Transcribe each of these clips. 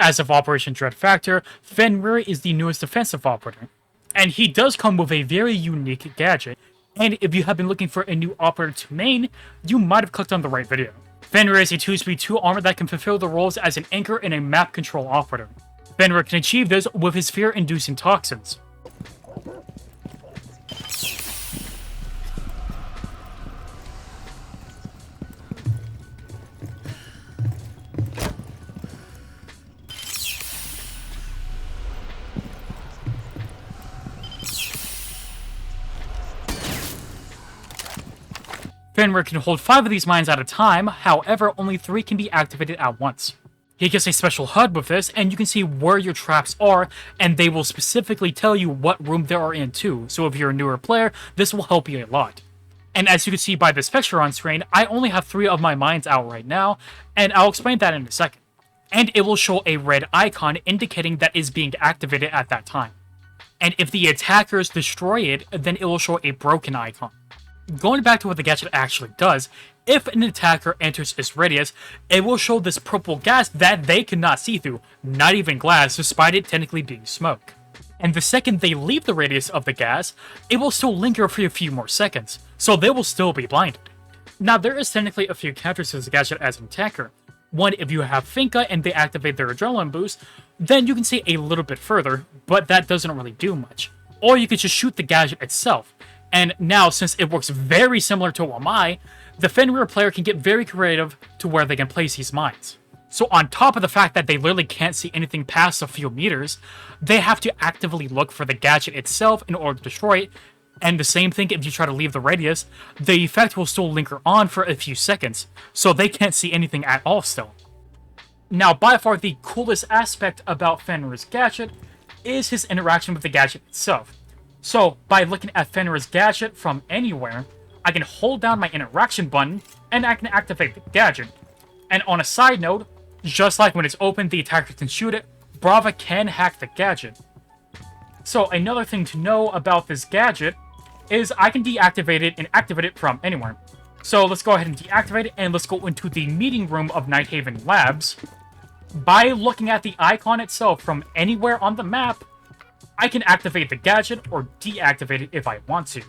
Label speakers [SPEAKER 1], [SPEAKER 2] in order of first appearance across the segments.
[SPEAKER 1] As of Operation Dread Factor, Fenrir is the newest defensive operator, and he does come with a very unique gadget, and if you have been looking for a new operator to main, you might have clicked on the right video. Fenrir is a 2-speed 2 armor that can fulfill the roles as an anchor and a map control operator. Fenrir can achieve this with his fear-inducing toxins. Fenrir can hold 5 of these mines at a time, however, only 3 can be activated at once. He gets a special HUD with this, and you can see where your traps are, and they will specifically tell you what room they are in too, so if you're a newer player, this will help you a lot. And as you can see by this picture on screen, I only have 3 of my mines out right now, and I'll explain that in a second. And it will show a red icon indicating that is being activated at that time. And if the attackers destroy it, then it will show a broken icon. Going back to what the gadget actually does, if an attacker enters its radius, it will show this purple gas that they cannot see through, not even glass, despite it technically being smoke. And the second they leave the radius of the gas, it will still linger for a few more seconds, so they will still be blinded. Now, there is technically a few counters to this gadget as an attacker. One, if you have Finka and they activate their adrenaline boost, then you can see a little bit further, but that doesn't really do much. Or you could just shoot the gadget itself. And now, since it works very similar to Wamai, the Fenrir player can get very creative to where they can place these mines. So on top of the fact that they literally can't see anything past a few meters, they have to actively look for the gadget itself in order to destroy it. And the same thing if you try to leave the radius, the effect will still linger on for a few seconds, so they can't see anything at all still. Now, by far the coolest aspect about Fenrir's gadget is his interaction with the gadget itself. So, by looking at Fenrir's gadget from anywhere, I can hold down my interaction button, and I can activate the gadget. And on a side note, just like when it's open, the attacker can shoot it, Brava can hack the gadget. So, another thing to know about this gadget is I can deactivate it and activate it from anywhere. So, let's go ahead and deactivate it, and let's go into the meeting room of Nighthaven Labs. By looking at the icon itself from anywhere on the map, I can activate the gadget or deactivate it if I want to.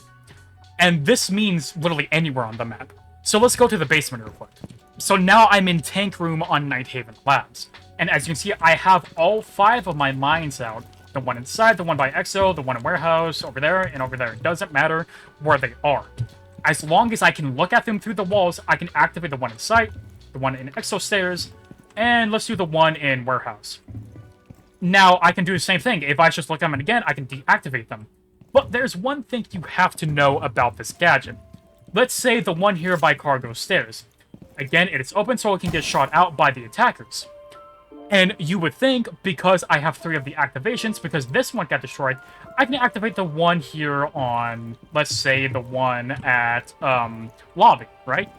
[SPEAKER 1] And this means literally anywhere on the map. So let's go to the basement real quick. So now I'm in Tank Room on Nighthaven Labs. And as you can see, I have all 5 of my mines out. The one inside, the one by EXO, the one in warehouse, over there, and over there. It doesn't matter where they are. As long as I can look at them through the walls, I can activate the one inside, the one in EXO stairs, and let's do the one in warehouse. Now, I can do the same thing. If I just look at them again, I can deactivate them. But there's one thing you have to know about this gadget. Let's say the one here by cargo stairs. Again, it is open so it can get shot out by the attackers. And you would think, because I have 3 of the activations, because this one got destroyed, I can activate the one here on, let's say, the one at, lobby, right?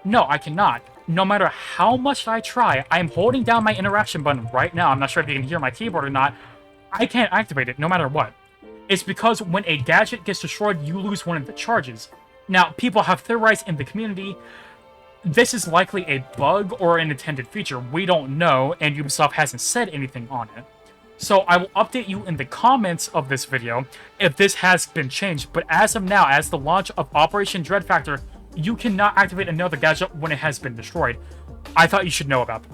[SPEAKER 1] No, I cannot. No matter how much I try, I'm holding down my interaction button right now. I'm not sure if you can hear my keyboard or not. I can't activate it no matter what. It's because when a gadget gets destroyed, you lose one of the charges. Now, people have theorized in the community, this is likely a bug or an intended feature. We don't know, and Ubisoft hasn't said anything on it. So I will update you in the comments of this video if this has been changed. But as of now, as the launch of Operation Dread Factor, you cannot activate another gadget when it has been destroyed. I thought you should know about that.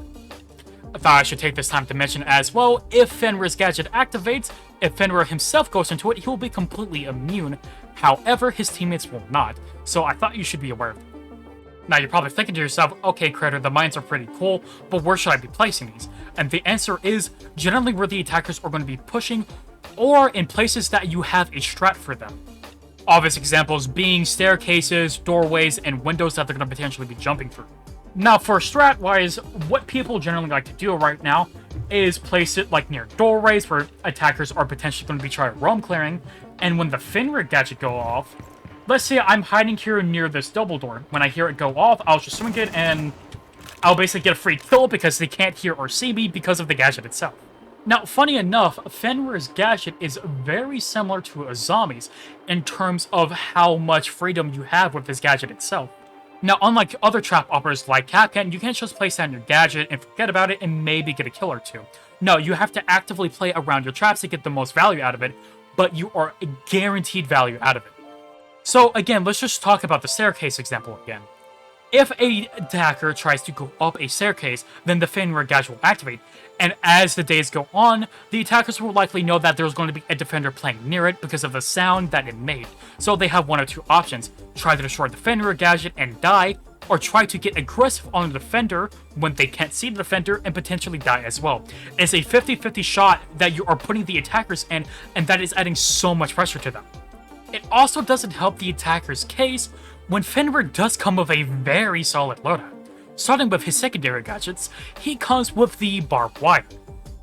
[SPEAKER 1] I thought I should take this time to mention as well, if Fenrir's gadget activates, if Fenrir himself goes into it, he will be completely immune. However, his teammates will not. So I thought you should be aware of that. Now you're probably thinking to yourself, okay Creator, the mines are pretty cool, but where should I be placing these? And the answer is, generally where the attackers are going to be pushing, or in places that you have a strat for them. Obvious examples being staircases, doorways, and windows that they're going to potentially be jumping through. Now, for strat-wise, what people generally like to do right now is place it like near doorways where attackers are potentially going to be trying roam clearing, and when the Fenrir gadget go off, let's say I'm hiding here near this double door. When I hear it go off, I'll just swing it, and I'll basically get a free kill because they can't hear or see me because of the gadget itself. Now, funny enough, Fenrir's gadget is very similar to a zombie's in terms of how much freedom you have with this gadget itself. Now, unlike other trap operators like Capcan, you can't just place down your gadget and forget about it and maybe get a kill or two. No, you have to actively play around your traps to get the most value out of it, but you are guaranteed value out of it. So again, let's just talk about the staircase example again. If a attacker tries to go up a staircase, then the Fenrir gadget will activate, and as the days go on, the attackers will likely know that there's going to be a defender playing near it because of the sound that it made. So they have one or two options: try to destroy the Fenrir gadget and die, or try to get aggressive on the defender when they can't see the defender and potentially die as well. It's a 50-50 shot that you are putting the attackers in, and that is adding so much pressure to them. It also doesn't help the attacker's case when Fenrir does come with a very solid loadout. Starting with his secondary gadgets, he comes with the barbed wire.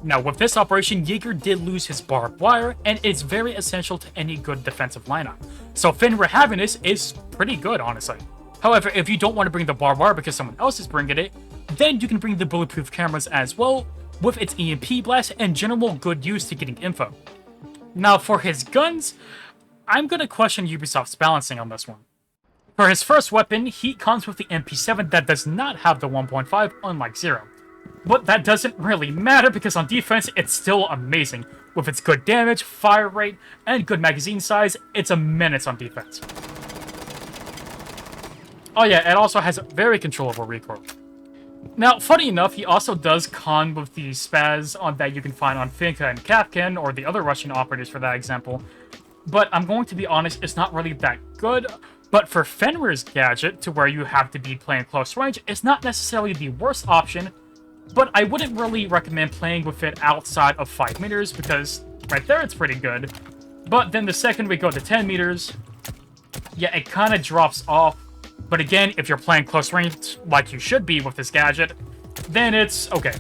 [SPEAKER 1] Now, with this operation, Jaeger did lose his barbed wire, and it's very essential to any good defensive lineup. So Fenrir having this is pretty good, honestly. However, if you don't want to bring the barbed wire because someone else is bringing it, then you can bring the bulletproof cameras as well, with its EMP blast and general good use to getting info. Now, for his guns, I'm gonna question Ubisoft's balancing on this one. For his first weapon, he comes with the MP7 that does not have the 1.5, unlike Zero. But that doesn't really matter because on defense, it's still amazing. With its good damage, fire rate, and good magazine size, it's a menace on defense. Oh yeah, it also has very controllable recoil. Now, funny enough, he also does con with the spaz on that you can find on Finka and Kapkan, or the other Russian operators for that example. But I'm going to be honest, it's not really that good. But for Fenrir's gadget, to where you have to be playing close range, it's not necessarily the worst option, but I wouldn't really recommend playing with it outside of 5 meters, because right there it's pretty good. But then the second we go to 10 meters, yeah, it kind of drops off. But again, if you're playing close range like you should be with this gadget, then it's okay.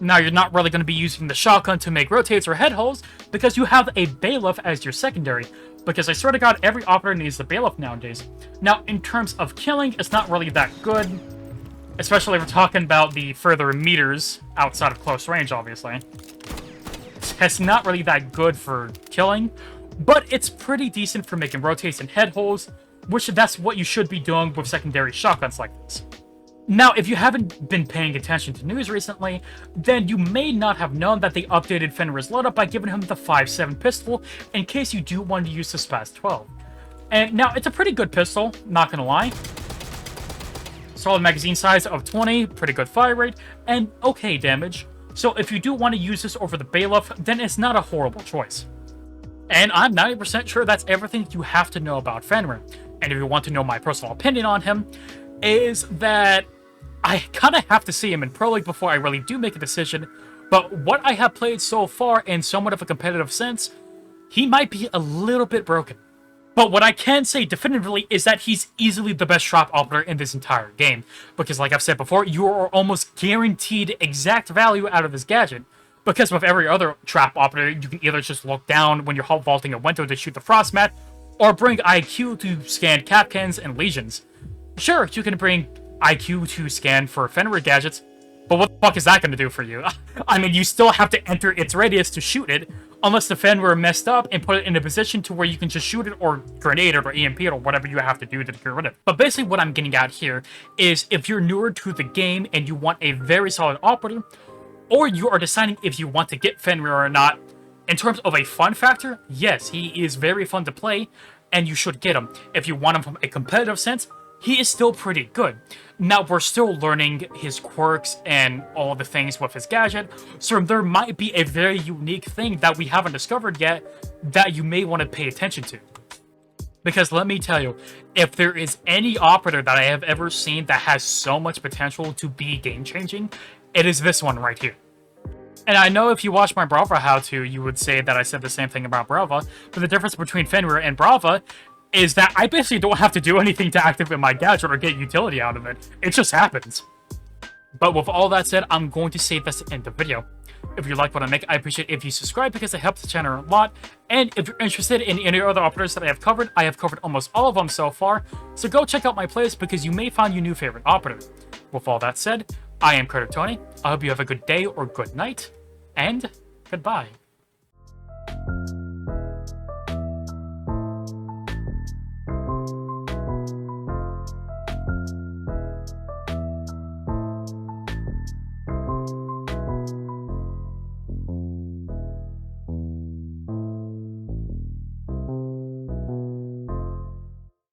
[SPEAKER 1] Now, you're not really going to be using the shotgun to make rotates or head holes, because you have a bailiff as your secondary. Because I swear to God, every operator needs the bailiff nowadays. Now, in terms of killing, it's not really that good. Especially if we're talking about the further meters outside of close range, obviously. It's not really that good for killing, but it's pretty decent for making rotates and head holes, which that's what you should be doing with secondary shotguns like this. Now, if you haven't been paying attention to news recently, then you may not have known that they updated Fenrir's loadout by giving him the 5.7 pistol in case you do want to use the Spaz 12. And now, it's a pretty good pistol, not gonna lie. Solid magazine size of 20, pretty good fire rate, and okay damage. So if you do want to use this over the bailiff, then it's not a horrible choice. And I'm 90% sure that's everything you have to know about Fenrir. And if you want to know my personal opinion on him, is that I kind of have to see him in Pro League before I really do make a decision, but what I have played so far in somewhat of a competitive sense, he might be a little bit broken. But what I can say definitively is that he's easily the best trap operator in this entire game, because like I've said before, you are almost guaranteed exact value out of this gadget, because with every other trap operator, you can either just look down when you're vaulting a window to shoot the frostmat, or bring IQ to scan Capcans and Legions. Sure, you can bring IQ to scan for Fenrir gadgets, but what the fuck is that going to do for you? I mean, you still have to enter its radius to shoot it, unless the Fenrir messed up and put it in a position to where you can just shoot it or grenade it or EMP it or whatever you have to do to get rid of it. But basically what I'm getting at here is if you're newer to the game and you want a very solid operator, or you are deciding if you want to get Fenrir or not, in terms of a fun factor, yes, he is very fun to play, and you should get him. If you want him from a competitive sense, he is still pretty good. Now, we're still learning his quirks and all the things with his gadget, so there might be a very unique thing that we haven't discovered yet that you may want to pay attention to. Because let me tell you, if there is any operator that I have ever seen that has so much potential to be game-changing, it is this one right here. And I know if you watch my Brava how-to, you would say that I said the same thing about Brava, but the difference between Fenrir and Brava is that I basically don't have to do anything to activate my gadget or get utility out of it. It just happens. But with all that said, I'm going to say this to end the video. If you like what I make, I appreciate if you subscribe because it helps the channel a lot. And if you're interested in any other operators that I have covered almost all of them so far. So go check out my playlist because you may find your new favorite operator. With all that said, I am Carter Tony. I hope you have a good day or good night. And goodbye.
[SPEAKER 2] you.